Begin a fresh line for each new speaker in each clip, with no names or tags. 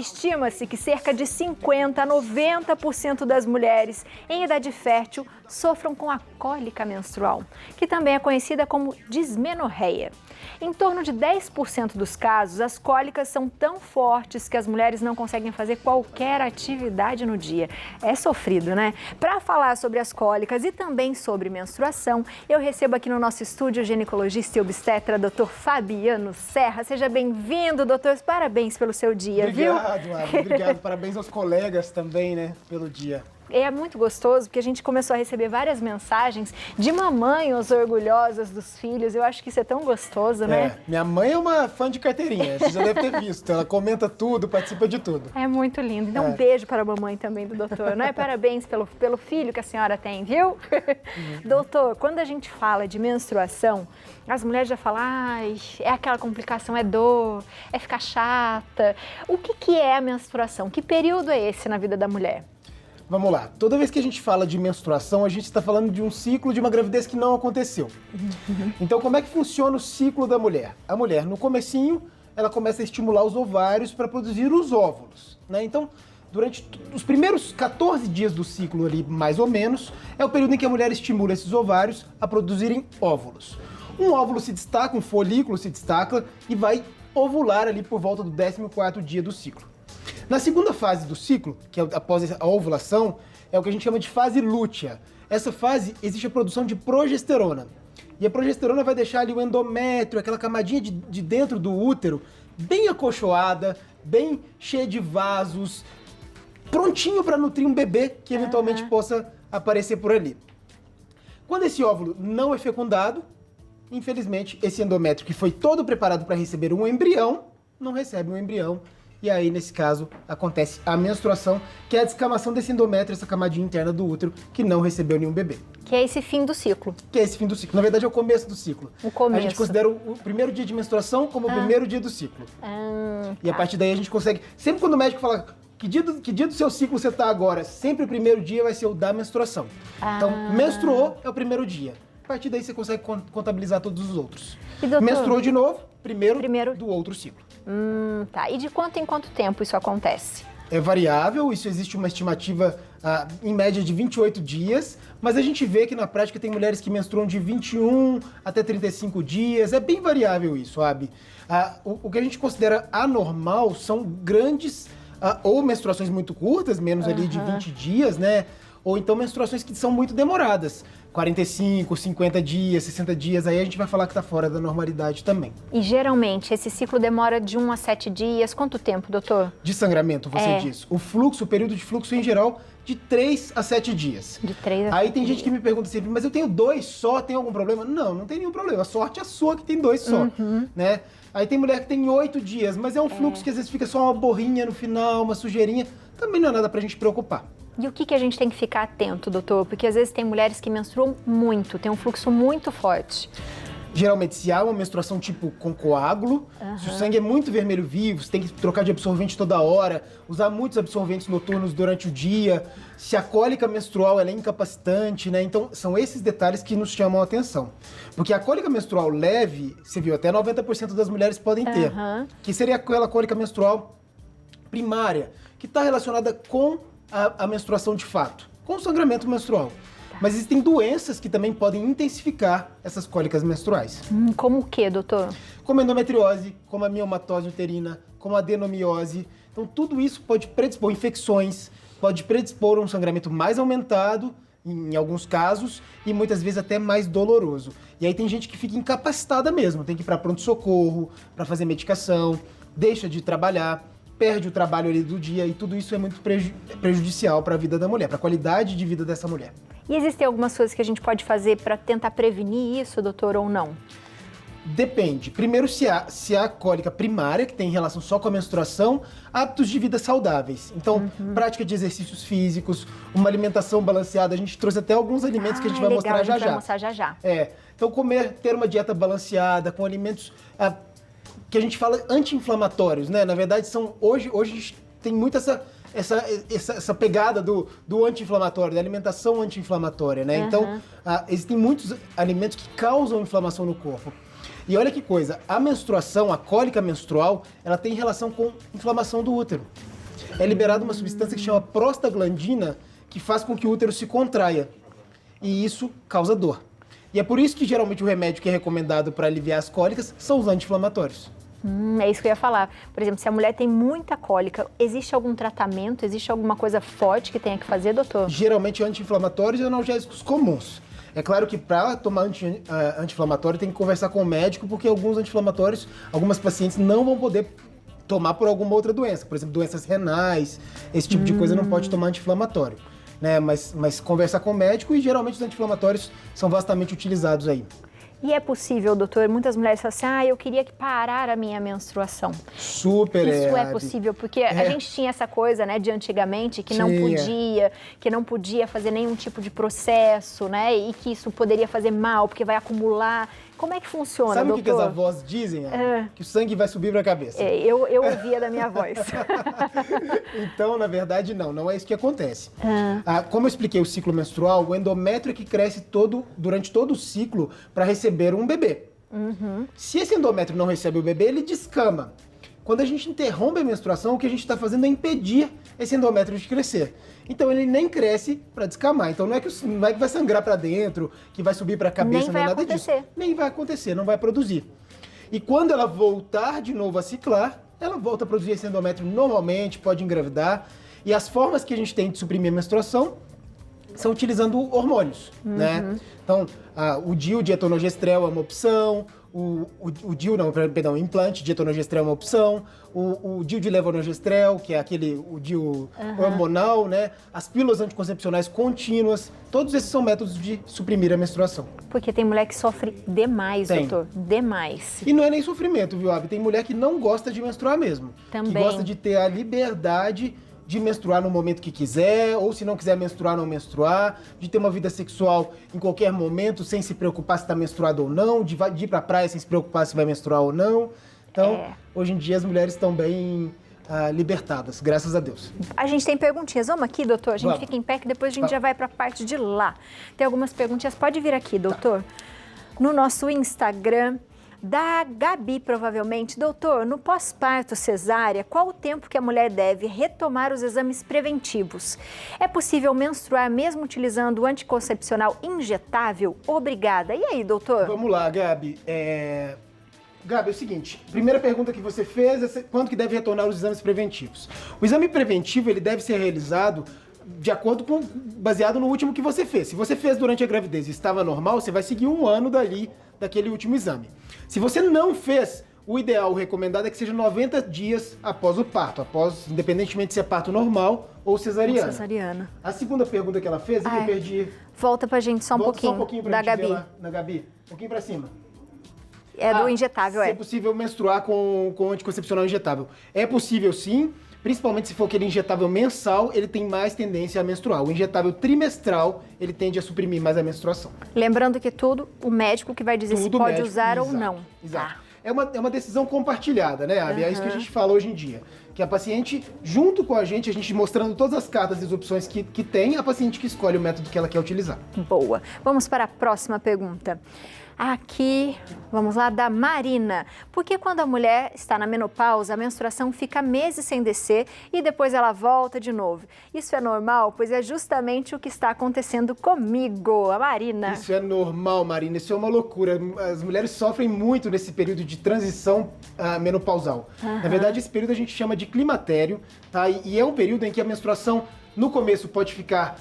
Estima-se que cerca de 50 a 90% das mulheres em idade fértil sofram com a cólica menstrual, que também é conhecida como dismenorreia. Em torno de 10% dos casos, as cólicas são tão fortes que as mulheres não conseguem fazer qualquer atividade no dia. É sofrido, né? Para falar sobre as cólicas e também sobre menstruação, eu recebo aqui no nosso estúdio o ginecologista e obstetra, Dr. Fabiano Serra. Seja bem-vindo, doutor. Parabéns pelo seu dia, viu?
Obrigado, Ari. Obrigado. Parabéns aos colegas também, né, pelo dia.
É muito gostoso, porque a gente começou a receber várias mensagens de mamães orgulhosas dos filhos. Eu acho que isso é tão gostoso, né?
Minha mãe é uma fã de carteirinha, você já deve ter visto. Ela comenta tudo, participa de tudo.
É muito lindo. Então, um beijo para a mamãe também do doutor, né? Parabéns pelo filho que a senhora tem, viu? Doutor, quando a gente fala de menstruação, as mulheres já falam, ai, é aquela complicação, é dor, é ficar chata. O que é a menstruação? Que período é esse na vida da mulher?
Vamos lá. Toda vez que a gente fala de menstruação, a gente está falando de um ciclo de uma gravidez que não aconteceu. Então, como é que funciona o ciclo da mulher? A mulher, no comecinho, ela começa a estimular os ovários para produzir os óvulos, né? Então, durante os primeiros 14 dias do ciclo ali, mais ou menos, é o período em que a mulher estimula esses ovários a produzirem óvulos. Um óvulo se destaca, um folículo se destaca e vai ovular ali por volta do 14º dia do ciclo. Na segunda fase do ciclo, que é após a ovulação, é o que a gente chama de fase lútea. Essa fase existe a produção de progesterona. E a progesterona vai deixar ali o endométrio, aquela camadinha de dentro do útero, bem acolchoada, bem cheia de vasos, prontinho para nutrir um bebê que eventualmente possa aparecer por ali. Quando esse óvulo não é fecundado, infelizmente, esse endométrio que foi todo preparado para receber um embrião, não recebe um embrião. E aí, nesse caso, acontece a menstruação, que é a descamação desse endométrio, essa camadinha interna do útero, que não recebeu nenhum bebê.
Que é esse fim do ciclo.
Que é esse fim do ciclo. Na verdade, é o começo do ciclo.
O começo.
A gente considera o primeiro dia de menstruação como o primeiro dia do ciclo. E a partir daí a gente consegue... Sempre quando o médico fala que dia do seu ciclo você está agora, sempre o primeiro dia vai ser o da menstruação. Então, menstruou é o primeiro dia. A partir daí você consegue contabilizar todos os outros.
E, doutor,
menstruou de novo, primeiro do outro ciclo.
Tá. E de quanto em quanto tempo isso acontece?
É variável, isso existe uma estimativa em média de 28 dias, mas a gente vê que na prática tem mulheres que menstruam de 21 até 35 dias, é bem variável isso, sabe? O que a gente considera anormal são grandes, ou menstruações muito curtas, menos ali de 20 dias, né? Ou então menstruações que são muito demoradas, 45, 50 dias, 60 dias, aí a gente vai falar que tá fora da normalidade também.
E geralmente esse ciclo demora de 1 a 7 dias, quanto tempo, doutor?
De sangramento, você diz. O período de fluxo em geral, de 3 a 7 dias.
De 3 a 7
Aí tem gente que me pergunta sempre, mas eu tenho 2 só, tem algum problema? Não, não tem nenhum problema, a sorte é sua que tem 2 só, né? Aí tem mulher que tem 8 dias, mas é um fluxo que às vezes fica só uma borrinha no final, uma sujeirinha, também não é nada pra gente preocupar.
E o que a gente tem que ficar atento, doutor? Porque às vezes tem mulheres que menstruam muito, tem um fluxo muito forte.
Geralmente, se há uma menstruação tipo com coágulo, se o sangue é muito vermelho vivo, você tem que trocar de absorvente toda hora, usar muitos absorventes noturnos durante o dia, se a cólica menstrual ela é incapacitante, né? Então, são esses detalhes que nos chamam a atenção. Porque a cólica menstrual leve, você viu, até 90% das mulheres podem ter, que seria aquela cólica menstrual primária, que está relacionada com a menstruação de fato, com o sangramento menstrual. Mas existem doenças que também podem intensificar essas cólicas menstruais.
Como o quê, doutor?
Como a endometriose, como a miomatose uterina, como a adenomiose. Então, tudo isso pode predispor infecções, pode predispor um sangramento mais aumentado, em alguns casos, e muitas vezes até mais doloroso. E aí tem gente que fica incapacitada mesmo, tem que ir para pronto-socorro, para fazer medicação, deixa de trabalhar, perde o trabalho ali do dia, e tudo isso é muito prejudicial para a vida da mulher, para a qualidade de vida dessa mulher.
E existem algumas coisas que a gente pode fazer para tentar prevenir isso, doutor, ou não?
Depende. Primeiro, se há cólica primária, que tem relação só com a menstruação, hábitos de vida saudáveis. Então, prática de exercícios físicos, uma alimentação balanceada. A gente trouxe até alguns alimentos que a gente vai mostrar já já.
Vai mostrar já já.
Então, ter uma dieta balanceada, com alimentos que a gente fala anti-inflamatórios, né? Na verdade, hoje a gente tem muito essa pegada do anti-inflamatório, da alimentação anti-inflamatória, né? Então, existem muitos alimentos que causam inflamação no corpo. E olha que coisa, a menstruação, a cólica menstrual, ela tem relação com inflamação do útero. é liberada uma substância que chama prostaglandina, que faz com que o útero se contraia. E isso causa dor. E é por isso que geralmente o remédio que é recomendado para aliviar as cólicas são os anti-inflamatórios.
É isso que eu ia falar. Por exemplo, se a mulher tem muita cólica, existe algum tratamento, existe alguma coisa forte que tenha que fazer, doutor?
Geralmente anti-inflamatórios e analgésicos comuns. É claro que para tomar anti-inflamatório tem que conversar com o médico, porque alguns anti-inflamatórios, algumas pacientes não vão poder tomar por alguma outra doença. Por exemplo, doenças renais, esse tipo de coisa não pode tomar anti-inflamatório. Né? Mas conversar com o médico, e geralmente os anti-inflamatórios são vastamente utilizados aí.
E é possível, doutor, muitas mulheres falam assim, eu queria que parar a minha menstruação.
Super
Isso é possível, porque a gente tinha essa coisa, né, de antigamente, que não podia fazer nenhum tipo de processo, né, e que isso poderia fazer mal, porque vai acumular. Como é que funciona,
Sabe
doutor?
o que as avós dizem? Que o sangue vai subir para a cabeça.
Eu ouvia da minha voz.
Então, na verdade, não é isso que acontece. Como eu expliquei o ciclo menstrual, o endométrio é que cresce durante todo o ciclo para receber um bebê. Se esse endométrio não recebe o bebê, ele descama. Quando a gente interrompe a menstruação, o que a gente está fazendo é impedir esse endométrio de crescer. Então ele nem cresce para descamar. Então não é que vai sangrar para dentro, que vai subir para a cabeça, nem nada disso. Nem vai acontecer, não vai produzir. E quando ela voltar de novo a ciclar, ela volta a produzir esse endométrio normalmente, pode engravidar. E as formas que a gente tem de suprimir a menstruação são utilizando hormônios, né? Então, o DIU de etonogestrel é uma opção, o implante de etonogestrel é uma opção, o DIU de levonorgestrel, que é o DIU hormonal, né? As pílulas anticoncepcionais contínuas, todos esses são métodos de suprimir a menstruação.
Porque tem mulher que sofre demais, doutor, demais.
E não é nem sofrimento, viu, Abi? Tem mulher que não gosta de menstruar mesmo.
Também.
Que gosta de ter a liberdade de menstruar no momento que quiser, ou se não quiser menstruar, não menstruar, de ter uma vida sexual em qualquer momento, sem se preocupar se está menstruado ou não, de ir para a praia sem se preocupar se vai menstruar ou não. Então, hoje em dia as mulheres estão bem libertadas, graças a Deus.
A gente tem perguntinhas. Vamos aqui, doutor? A gente fica em pé que depois a gente já vai para a parte de lá. Tem algumas perguntinhas. Pode vir aqui, doutor. No nosso Instagram, da Gabi, provavelmente. Doutor, no pós-parto cesárea, qual o tempo que a mulher deve retomar os exames preventivos? É possível menstruar mesmo utilizando o anticoncepcional injetável? Obrigada. E aí, doutor?
Vamos lá, Gabi. Gabi, é o seguinte, primeira pergunta que você fez é quando que deve retornar os exames preventivos. O exame preventivo, ele deve ser realizado de acordo com, baseado no último que você fez. Se você fez durante a gravidez e estava normal, você vai seguir um ano daquele último exame. Se você não fez, o ideal, o recomendado é que seja 90 dias após o parto, independentemente se é parto normal ou cesariana.
Cesariana.
A segunda pergunta que ela fez, eu perdi.
Volta pra gente só um pouquinho,
pra
da
gente
Gabi.
ver lá, na Gabi, um pouquinho pra cima.
É do injetável,
Se é possível menstruar com anticoncepcional injetável. É possível sim, principalmente se for aquele injetável mensal, ele tem mais tendência a menstruar. O injetável trimestral, ele tende a suprimir mais a menstruação.
Lembrando que o médico que vai dizer se pode usar ou não.
Exato. É uma decisão compartilhada, né, Abi? É isso que a gente fala hoje em dia. Que a paciente, junto com a gente mostrando todas as cartas e as opções que tem, a paciente que escolhe o método que ela quer utilizar.
Boa. Vamos para a próxima pergunta. Aqui, vamos lá, da Marina. Por que quando a mulher está na menopausa, a menstruação fica meses sem descer e depois ela volta de novo? Isso é normal? Pois é justamente o que está acontecendo comigo, a Marina.
Isso é normal, Marina. Isso é uma loucura. As mulheres sofrem muito nesse período de transição menopausal. Na verdade, esse período a gente chama de climatério, tá? E é um período em que a menstruação, no começo, pode ficar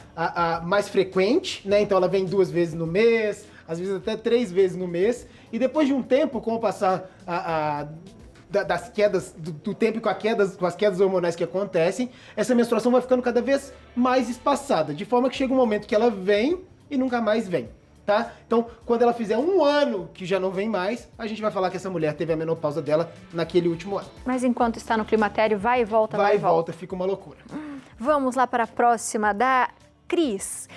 mais frequente, né? Então ela vem 2 vezes no mês, às vezes até 3 vezes no mês, e depois de um tempo, com o passar das quedas, do tempo e com as quedas hormonais que acontecem, essa menstruação vai ficando cada vez mais espaçada, de forma que chega um momento que ela vem e nunca mais vem, tá? Então, quando ela fizer 1 ano que já não vem mais, a gente vai falar que essa mulher teve a menopausa dela naquele último ano.
Mas enquanto está no climatério, vai e volta,
vai e volta, fica uma loucura.
Vamos lá para a próxima, da Cris.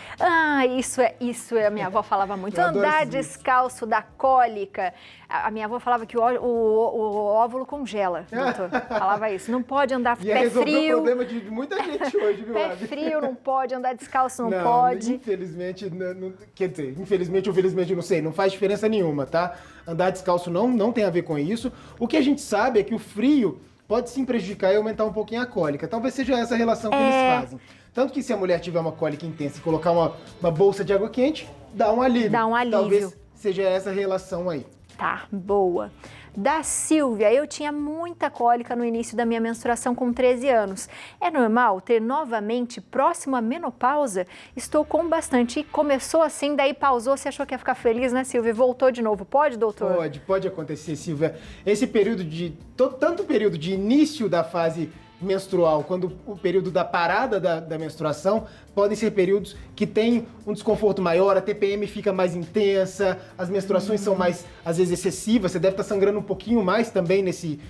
Isso é, a minha avó falava muito. Andar descalço da cólica. A minha avó falava que o óvulo congela, doutor. Falava isso. Não pode andar pé frio.
O problema de muita gente hoje, viu,
Pé frio não pode, andar descalço não pode.
Infelizmente, quer dizer, infelizmente ou felizmente, eu não sei, não faz diferença nenhuma, tá? Andar descalço não tem a ver com isso. O que a gente sabe é que o frio pode sim prejudicar e aumentar um pouquinho a cólica. Talvez seja essa a relação que eles fazem. Tanto que se a mulher tiver uma cólica intensa e colocar uma bolsa de água quente, dá um alívio.
Dá um alívio.
Talvez seja essa relação aí.
Tá, boa. Da Silvia, eu tinha muita cólica no início da minha menstruação com 13 anos. É normal ter novamente próximo à menopausa? Estou com bastante. E começou assim, daí pausou, você achou que ia ficar feliz, né, Silvia? Voltou de novo. Pode, doutor?
Pode acontecer, Silvia. Esse período tanto o período de início da fase menstrual quanto o período da parada da menstruação podem ser períodos que têm um desconforto maior, a TPM fica mais intensa, as menstruações são mais, às vezes, excessivas, você deve estar sangrando um pouquinho mais também nesse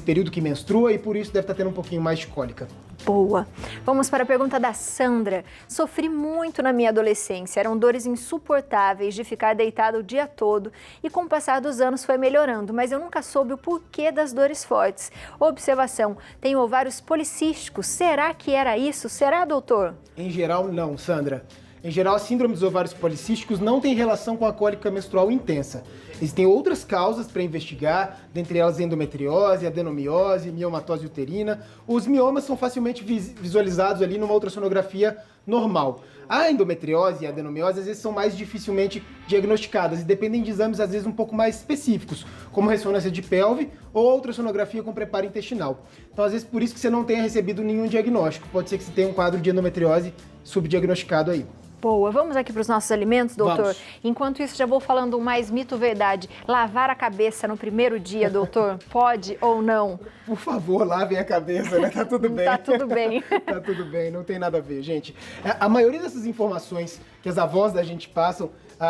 período que menstrua e por isso deve estar tendo um pouquinho mais de cólica.
Boa. Vamos para a pergunta da Sandra. Sofri muito na minha adolescência, eram dores insuportáveis de ficar deitada o dia todo e com o passar dos anos foi melhorando, mas eu nunca soube o porquê das dores fortes. Observação, tenho ovários policísticos, será que era isso? Será, doutor?
Em geral, não, Sandra. Em geral, a síndrome dos ovários policísticos não tem relação com a cólica menstrual intensa. Existem outras causas para investigar, dentre elas endometriose, adenomiose, miomatose uterina. Os miomas são facilmente visualizados ali numa ultrassonografia normal. A endometriose e a adenomiose às vezes são mais dificilmente diagnosticadas e dependem de exames às vezes um pouco mais específicos, como ressonância de pelve ou ultrassonografia com preparo intestinal. Então às vezes por isso que você não tenha recebido nenhum diagnóstico. Pode ser que você tenha um quadro de endometriose subdiagnosticado aí.
Boa, vamos aqui para os nossos alimentos, doutor?
Vamos.
Enquanto isso, já vou falando mais mito-verdade. Lavar a cabeça no primeiro dia, doutor, pode ou não?
Por favor, lavem a cabeça, né? Tá tudo bem.
Tá tudo bem.
Tá tudo bem, não tem nada a ver, gente. A maioria dessas informações que as avós da gente passam,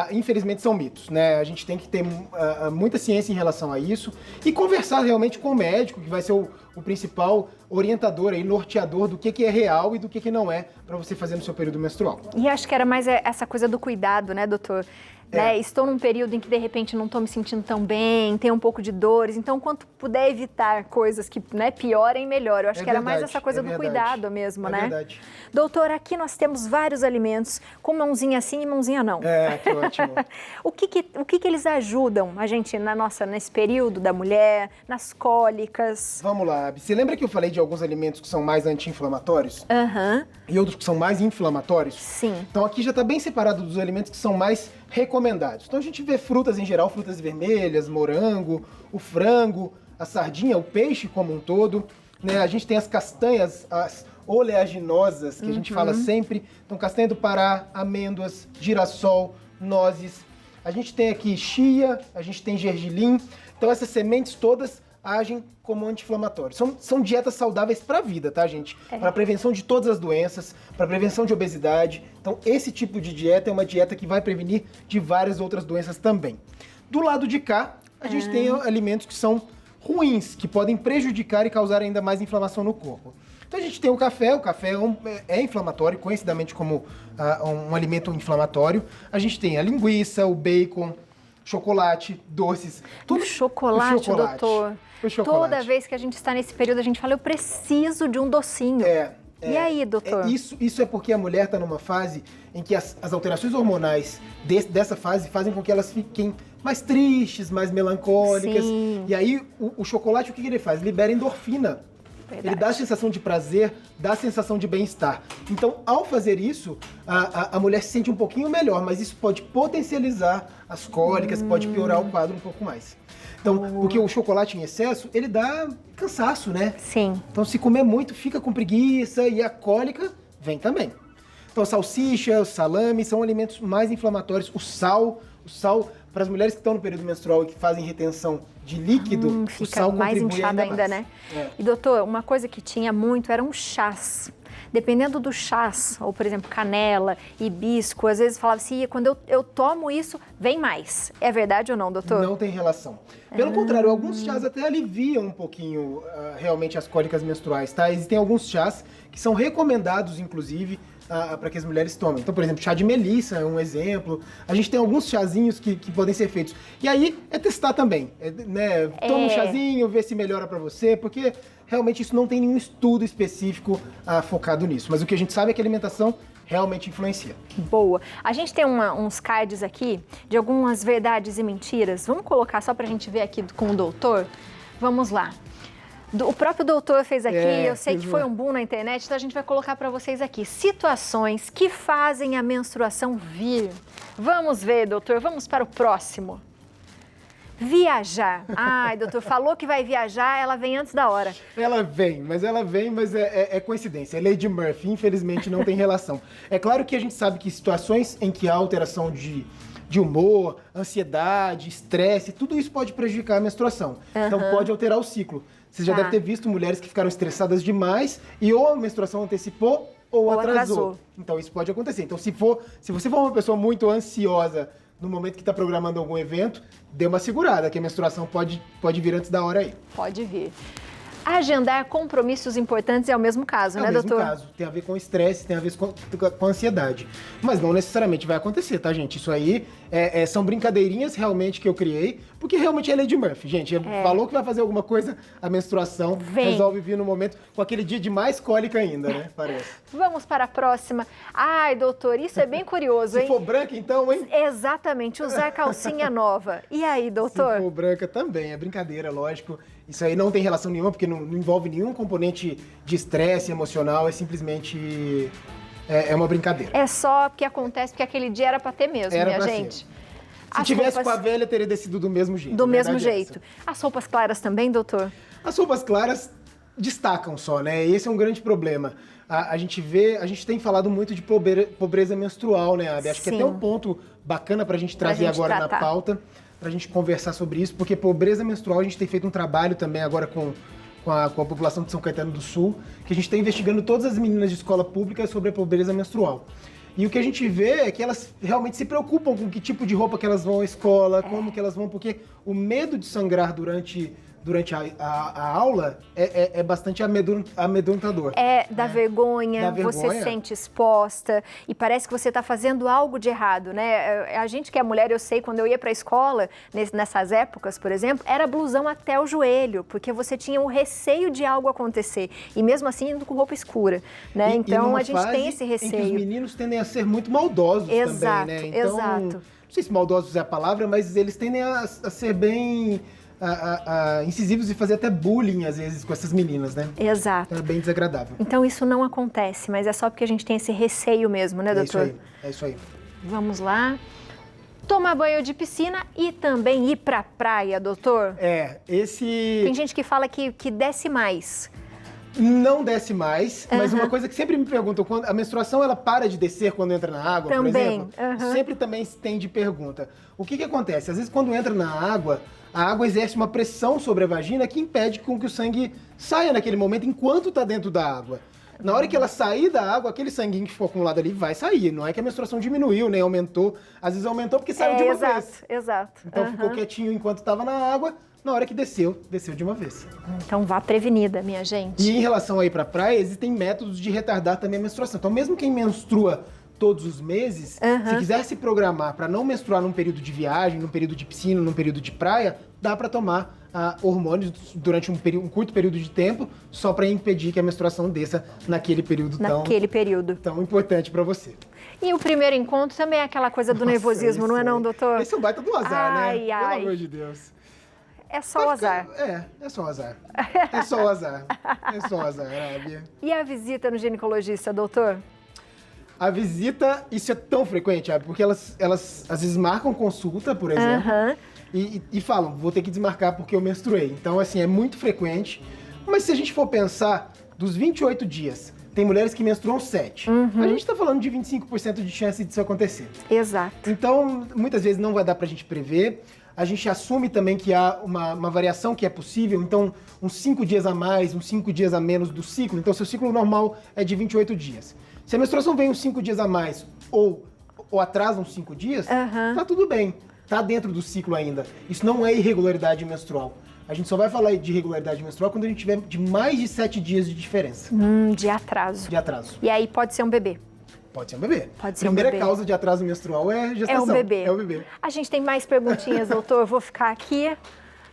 infelizmente são mitos, né? A gente tem que ter muita ciência em relação a isso e conversar realmente com o médico, que vai ser o principal orientador aí, norteador do que é real e do que não é para você fazer no seu período menstrual.
E acho que era mais essa coisa do cuidado, né, doutor? Né? Estou num período em que de repente não estou me sentindo tão bem, tenho um pouco de dores, então quanto puder evitar coisas que, né, piorem, melhor. Eu acho que era mais essa coisa do cuidado mesmo, né?
Verdade.
Doutor, aqui nós temos vários alimentos com mãozinha sim e mãozinha não.
Que ótimo.
O que eles ajudam a gente nesse período da mulher, nas cólicas?
Vamos lá, Abi. Você lembra que eu falei de alguns alimentos que são mais anti-inflamatórios? E outros que são mais inflamatórios?
Sim.
Então aqui já está bem separado dos alimentos que são mais recomendados. Então a gente vê frutas em geral, frutas vermelhas, morango, o frango, a sardinha, o peixe como um todo, né? A gente tem as castanhas, as oleaginosas, que a gente fala sempre. Então castanha do Pará, amêndoas, girassol, nozes. A gente tem aqui chia, a gente tem gergelim. Então essas sementes todas agem como anti-inflamatórios. São dietas saudáveis para a vida, tá, gente? Para prevenção de todas as doenças, para prevenção de obesidade. Então, esse tipo de dieta é uma dieta que vai prevenir de várias outras doenças também. Do lado de cá, a gente tem alimentos que são ruins, que podem prejudicar e causar ainda mais inflamação no corpo. Então, a gente tem o café é inflamatório, conhecidamente como um alimento inflamatório. A gente tem a linguiça, o bacon, chocolate, doces.
Tudo chocolate, doutor.
O chocolate.
Toda vez que a gente está nesse período, a gente fala, eu preciso de um docinho. E aí, doutor?
Isso é porque a mulher está numa fase em que as alterações hormonais dessa fase fazem com que elas fiquem mais tristes, mais melancólicas.
Sim.
E aí, o chocolate, o que ele faz? Libera endorfina.
Verdade.
Ele dá a sensação de prazer, dá a sensação de bem-estar. Então, ao fazer isso, a mulher se sente um pouquinho melhor, mas isso pode potencializar as cólicas, pode piorar o quadro um pouco mais. Então, porque o chocolate em excesso, ele dá cansaço, né?
Sim.
Então, se comer muito, fica com preguiça e a cólica vem também. Então, salsicha, salame são alimentos mais inflamatórios. O sal, para as mulheres que estão no período menstrual e que fazem retenção de líquido, o
fica
sal
mais
contribui
inchada ainda,
mais.
né? E doutor, uma coisa que tinha muito eram chás. Dependendo do chás, ou por exemplo, canela, hibisco, às vezes falava assim, quando eu tomo isso, vem mais. É verdade ou não, doutor?
Não tem relação. Pelo contrário, alguns chás até aliviam um pouquinho realmente as cólicas menstruais, tá? Existem alguns chás que são recomendados, inclusive, para que as mulheres tomem. Então, por exemplo, chá de melissa é um exemplo. A gente tem alguns chazinhos que podem ser feitos. E aí é testar também, né? Toma um chazinho, vê se melhora para você, porque realmente isso não tem nenhum estudo específico focado nisso. Mas o que a gente sabe é que a alimentação realmente influencia.
Boa. A gente tem uns cards aqui de algumas verdades e mentiras. Vamos colocar só pra gente ver aqui com o doutor? Vamos lá. O próprio doutor fez aqui, eu sei que
fez
foi um boom na internet, então a gente vai colocar para vocês aqui situações que fazem a menstruação vir. Vamos ver, doutor, vamos para o próximo. Viajar. Ai, doutor, falou que vai viajar, ela vem antes da hora.
Ela vem, mas é coincidência. É lei de Murphy, infelizmente não tem relação. É claro que a gente sabe que situações em que há alteração de humor, ansiedade, estresse, tudo isso pode prejudicar a menstruação. Então pode alterar o ciclo. Você já deve ter visto mulheres que ficaram estressadas demais e ou a menstruação antecipou ou atrasou. Então isso pode acontecer. Então se você for uma pessoa muito ansiosa no momento que está programando algum evento, dê uma segurada, que a menstruação pode vir antes da hora aí.
Pode vir. Agendar compromissos importantes é o mesmo caso, né, doutor?
É o mesmo caso. Tem a ver com estresse, tem a ver com ansiedade. Mas não necessariamente vai acontecer, tá, gente? Isso aí são brincadeirinhas realmente que eu criei, porque realmente é lei de Murphy, gente. Falou que vai fazer alguma coisa, a menstruação resolve vir no momento com aquele dia de mais cólica ainda, né? Parece.
Vamos para a próxima. Ai, doutor, isso é bem curioso, hein?
Se for branca, então, hein?
Exatamente, usar calcinha nova. E aí, doutor?
Se for branca também, é brincadeira, lógico. Isso aí não tem relação nenhuma, porque não envolve nenhum componente de estresse emocional, é simplesmente uma brincadeira.
É só porque acontece, porque aquele dia era pra ter mesmo, minha gente.
Se tivesse com a velha, teria descido do mesmo jeito.
Do mesmo jeito. As roupas claras também, doutor?
As roupas claras destacam só, né? Esse é um grande problema. A gente tem falado muito de pobreza menstrual, né, Abby? Acho que é até um ponto bacana pra gente trazer agora na pauta, pra gente conversar sobre isso, porque pobreza menstrual, a gente tem feito um trabalho também agora com a população de São Caetano do Sul, que a gente está investigando todas as meninas de escola pública sobre a pobreza menstrual. E o que a gente vê é que elas realmente se preocupam com que tipo de roupa que elas vão à escola, como que elas vão, porque o medo de sangrar durante a aula é bastante amedrontador.
Dá vergonha, você se sente exposta e parece que você está fazendo algo de errado, né? A gente que é mulher, eu sei, quando eu ia para a escola, nessas épocas, por exemplo, era blusão até o joelho, porque você tinha um receio de algo acontecer. E mesmo assim, indo com roupa escura, né? Então, a gente tem esse receio.
Em que os meninos tendem a ser muito maldosos também, né? Então,
exato.
Não sei se maldosos é a palavra, mas eles tendem a ser bem incisivos e fazer até bullying, às vezes, com essas meninas, né?
Exato.
É bem desagradável.
Então, isso não acontece, mas é só porque a gente tem esse receio mesmo, né, doutor?
É isso aí.
Vamos lá. Tomar banho de piscina e também ir pra praia, doutor? Tem gente que fala que desce mais.
Não desce mais, mas uma coisa que sempre me perguntam, quando a menstruação ela para de descer quando entra na água, por exemplo, sempre também tem de pergunta. O que acontece? Às vezes quando entra na água, a água exerce uma pressão sobre a vagina que impede com que o sangue saia naquele momento enquanto está dentro da água. Na hora que ela sair da água, aquele sanguinho que ficou acumulado ali vai sair. Não é que a menstruação diminuiu, nem aumentou. Às vezes aumentou porque saiu de uma vez.
Exato.
Então ficou quietinho enquanto estava na água. Na hora que desceu de uma vez.
Então vá prevenida, minha gente.
E em relação aí pra praia, existem métodos de retardar também a menstruação. Então mesmo quem menstrua todos os meses, se quiser se programar para não menstruar num período de viagem, num período de piscina, num período de praia, dá para tomar hormônios durante um curto período de tempo, só para impedir que a menstruação desça naquele período tão importante para você.
E o primeiro encontro também é aquela coisa do nervosismo, não é não, doutor?
Esse é um baita do azar, né?
Pelo
amor de Deus.
É só o azar.
É só o azar. É só o azar. É só o azar, Abby.
E a visita no ginecologista, doutor?
A visita, isso é tão frequente, Abby, porque elas às vezes marcam consulta, por exemplo, e falam, vou ter que desmarcar porque eu menstruei. Então, assim, é muito frequente. Mas se a gente for pensar, dos 28 dias, tem mulheres que menstruam 7. A gente tá falando de 25% de chance disso acontecer.
Exato.
Então, muitas vezes não vai dar pra gente prever. A gente assume também que há uma variação que é possível, então uns 5 dias a mais, uns 5 dias a menos do ciclo. Então, seu ciclo normal é de 28 dias. Se a menstruação vem uns 5 dias a mais ou atrasa uns 5 dias, tá tudo bem. Tá dentro do ciclo ainda. Isso não é irregularidade menstrual. A gente só vai falar de irregularidade menstrual quando a gente tiver de mais de 7 dias de diferença.
De atraso.
De atraso.
E aí pode ser um bebê.
Pode ser um bebê.
Pode ser um
Primeira
bebê.
causa de atraso menstrual é gestação.
É o bebê.
É o bebê.
A gente tem mais perguntinhas, doutor. Eu vou ficar aqui.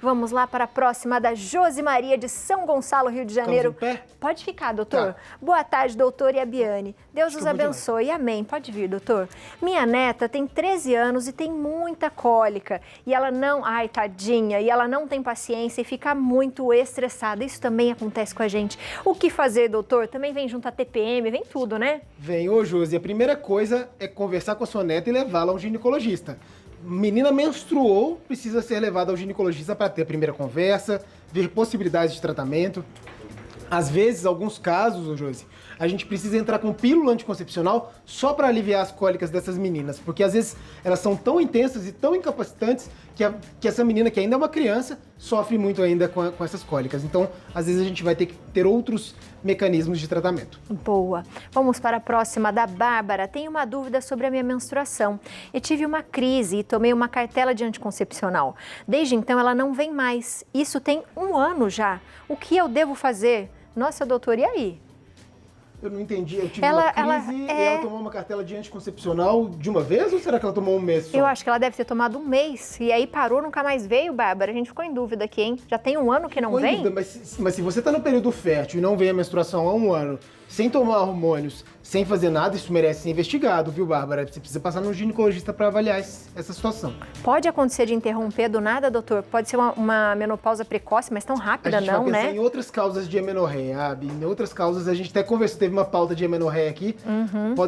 Vamos lá para a próxima da Josi Maria de São Gonçalo, Rio de Janeiro.
Ficamos em pé?
Pode ficar, doutor.
Tá.
Boa tarde, doutor e Abiane. Deus
Acho
os
que eu vou de lá.
abençoe. Amém. Pode vir, doutor. Minha neta tem 13 anos e tem muita cólica. E ela não... Ai, tadinha. E ela não tem paciência e fica muito estressada. Isso também acontece com a gente. O que fazer, doutor? Também vem junto a TPM, vem tudo, né?
Vem, ô Josi, a primeira coisa é conversar com a sua neta e levá-la a um ginecologista. Menina menstruou, precisa ser levada ao ginecologista para ter a primeira conversa, ver possibilidades de tratamento. Às vezes, alguns casos, ô Josi, a gente precisa entrar com pílula anticoncepcional só para aliviar as cólicas dessas meninas, porque às vezes elas são tão intensas e tão incapacitantes que essa menina, que ainda é uma criança, sofre muito ainda com essas cólicas. Então, às vezes a gente vai ter que ter outros mecanismos de tratamento.
Boa. Vamos para a próxima da Bárbara. Tenho uma dúvida sobre a minha menstruação. Eu tive uma crise e tomei uma cartela de anticoncepcional. Desde então ela não vem mais. Isso tem 1 ano já. O que eu devo fazer? Nossa, doutor, e aí?
Eu não entendi, eu tive uma crise e ela tomou uma cartela de anticoncepcional de uma vez ou será que ela tomou um mês só?
Eu acho que ela deve ter tomado 1 mês e aí parou, nunca mais veio, Bárbara. A gente ficou em dúvida aqui, hein? Já tem 1 ano que não vem?
Dúvida, mas se você está no período fértil e não vem a menstruação há 1 ano, sem tomar hormônios, sem fazer nada, isso merece ser investigado, viu, Bárbara? Você precisa passar no ginecologista para avaliar essa situação.
Pode acontecer de interromper do nada, doutor? Pode ser uma menopausa precoce, mas tão rápida não, né?
A gente vai pensar em outras causas de amenorreia, Abi. Em outras causas, a gente até conversou, teve uma pauta de amenorreia aqui,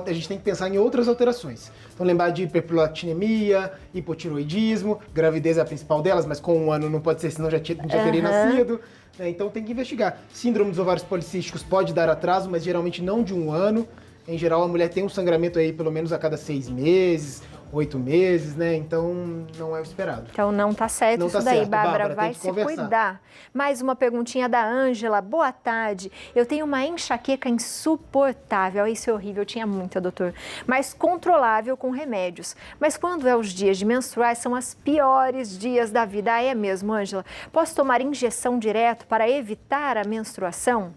a gente tem que pensar em outras alterações. Então, lembrar de hiperprolactinemia, hipotiroidismo, gravidez é a principal delas, mas com 1 ano não pode ser, senão já teria nascido. Então tem que investigar. Síndrome dos ovários policísticos pode dar atraso, mas geralmente não de 1 ano. Em geral, a mulher tem um sangramento aí pelo menos a cada 6 meses, 8 meses, né? Então não é o esperado.
Então não tá certo
não
isso
tá
daí,
certo.
Bárbara. Vai se cuidar. Mais uma perguntinha da Ângela. Boa tarde. Eu tenho uma enxaqueca insuportável. Isso é horrível, eu tinha muita, doutor. Mas controlável com remédios. Mas quando é os dias de menstruais, são os piores dias da vida. Ah, é mesmo, Ângela? Posso tomar injeção direto para evitar a menstruação?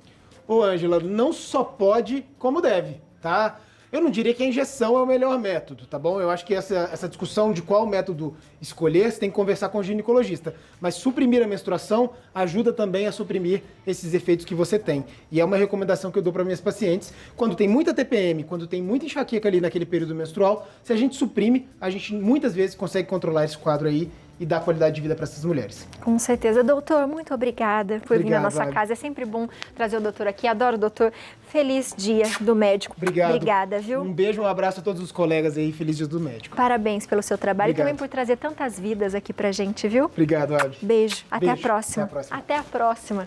Ô, Ângela, não só pode, como deve, tá? Eu não diria que a injeção é o melhor método, tá bom? Eu acho que essa discussão de qual método escolher, você tem que conversar com o ginecologista. Mas suprimir a menstruação ajuda também a suprimir esses efeitos que você tem. E é uma recomendação que eu dou para minhas pacientes. Quando tem muita TPM, quando tem muita enxaqueca ali naquele período menstrual, se a gente suprime, a gente muitas vezes consegue controlar esse quadro aí e dar qualidade de vida para essas mulheres.
Com certeza. Doutor, muito obrigada por vir na nossa casa. É sempre bom trazer o doutor aqui. Adoro o doutor. Feliz dia do médico.
Obrigado.
Obrigada, viu?
Um beijo, um abraço a todos os colegas aí. Feliz dia do médico.
Parabéns pelo seu trabalho
Obrigado.
e também por trazer tantas vidas aqui pra gente, viu?
Obrigado, Abby.
Beijo. Até a
Beijo.
próxima.
Até a próxima.
Até a próxima.